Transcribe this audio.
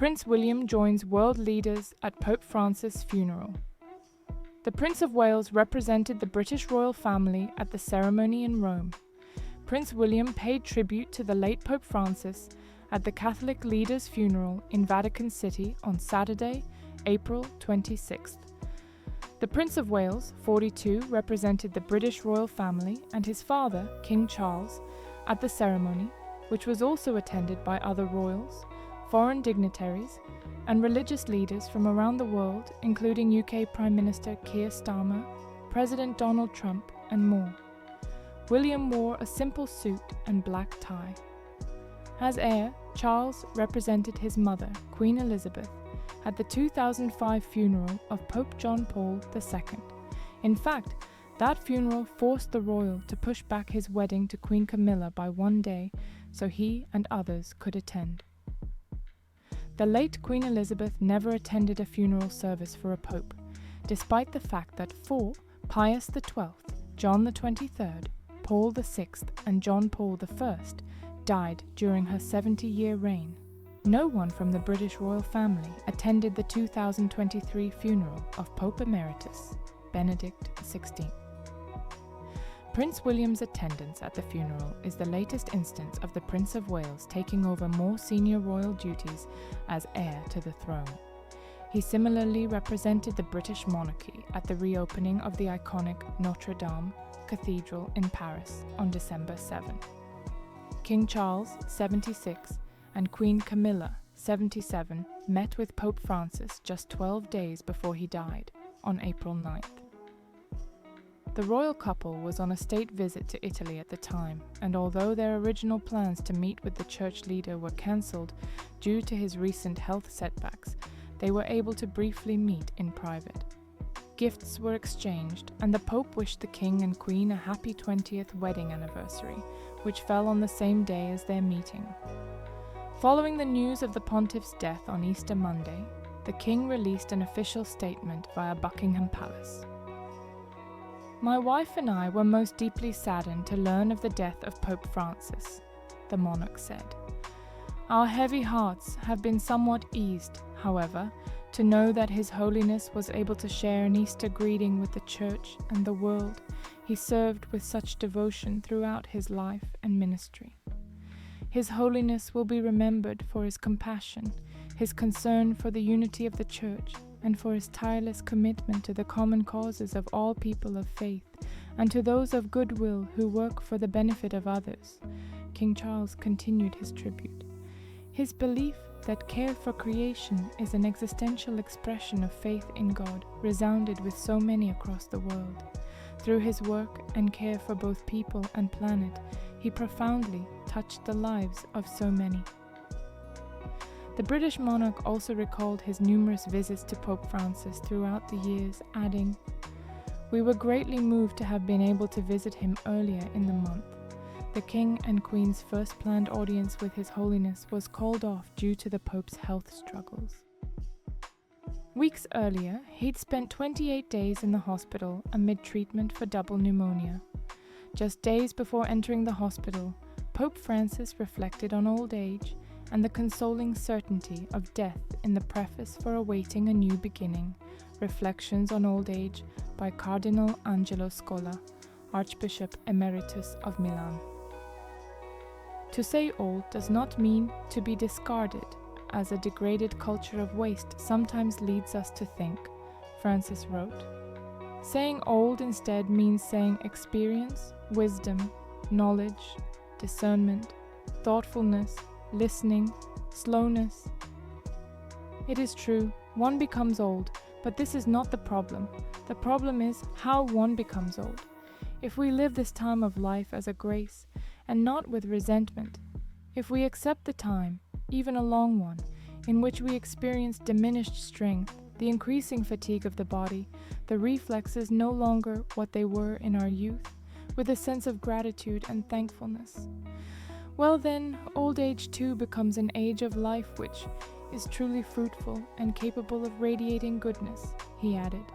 Prince William joins world leaders at Pope Francis' funeral. The Prince of Wales represented the British royal family at the ceremony in Rome. Prince William paid tribute to the late Pope Francis at the Catholic leader's funeral in Vatican City on Saturday, April 26th. The Prince of Wales, 42, represented the British royal family and his father, King Charles, at the ceremony, which was also attended by other royals, foreign dignitaries, and religious leaders from around the world, including UK Prime Minister Keir Starmer, President Donald Trump, and more. William wore a simple suit and black tie. As heir, Charles represented his mother, Queen Elizabeth, at the 2005 funeral of Pope John Paul II. In fact, that funeral forced the royal to push back his wedding to Queen Camilla by one day so he and others could attend. The late Queen Elizabeth never attended a funeral service for a pope, despite the fact that four, Pius XII, John XXIII, Paul VI, and John Paul I, died during her 70-year reign. No one from the British royal family attended the 2023 funeral of Pope Emeritus Benedict XVI. Prince William's attendance at the funeral is the latest instance of the Prince of Wales taking over more senior royal duties as heir to the throne. He similarly represented the British Monarchy at the reopening of the iconic Notre Dame Cathedral in Paris on December 7. King Charles, 76, and Queen Camilla, 77, met with Pope Francis just 12 days before he died, on April 9th. The royal couple was on a state visit to Italy at the time, and although their original plans to meet with the church leader were cancelled due to his recent health setbacks, they were able to briefly meet in private. Gifts were exchanged, and the Pope wished the King and Queen a happy 20th wedding anniversary, which fell on the same day as their meeting. Following the news of the pontiff's death on Easter Monday, the King released an official statement via Buckingham Palace. "My wife and I were most deeply saddened to learn of the death of Pope Francis," the monarch said. "Our heavy hearts have been somewhat eased, however, to know that His Holiness was able to share an Easter greeting with the Church and the world he served with such devotion throughout his life and ministry. His Holiness will be remembered for his compassion, his concern for the unity of the Church, and for his tireless commitment to the common causes of all people of faith, and to those of goodwill who work for the benefit of others," King Charles continued his tribute. His belief that care for creation is an existential expression of faith in God resounded with so many across the world. Through his work and care for both people and planet, he profoundly touched the lives of so many. The British monarch also recalled his numerous visits to Pope Francis throughout the years, adding, "We were greatly moved to have been able to visit him earlier in the month. The King and Queen's first planned audience with His Holiness was called off due to the Pope's health struggles." Weeks earlier, he'd spent 28 days in the hospital amid treatment for double pneumonia. Just days before entering the hospital, Pope Francis reflected on old age and the consoling certainty of death in the preface for Awaiting a New Beginning, Reflections on Old Age by Cardinal Angelo Scola, Archbishop Emeritus of Milan. To say old does not mean to be discarded, as a degraded culture of waste sometimes leads us to think, Francis wrote. Saying old instead means saying experience, wisdom, knowledge, discernment, thoughtfulness, listening, slowness. It is true, one becomes old, but this is not the problem. The problem is how one becomes old. If we live this time of life as a grace, and not with resentment, if we accept the time, even a long one, in which we experience diminished strength, the increasing fatigue of the body, the reflexes no longer what they were in our youth, with a sense of gratitude and thankfulness, well then, old age too becomes an age of life which is truly fruitful and capable of radiating goodness, he added.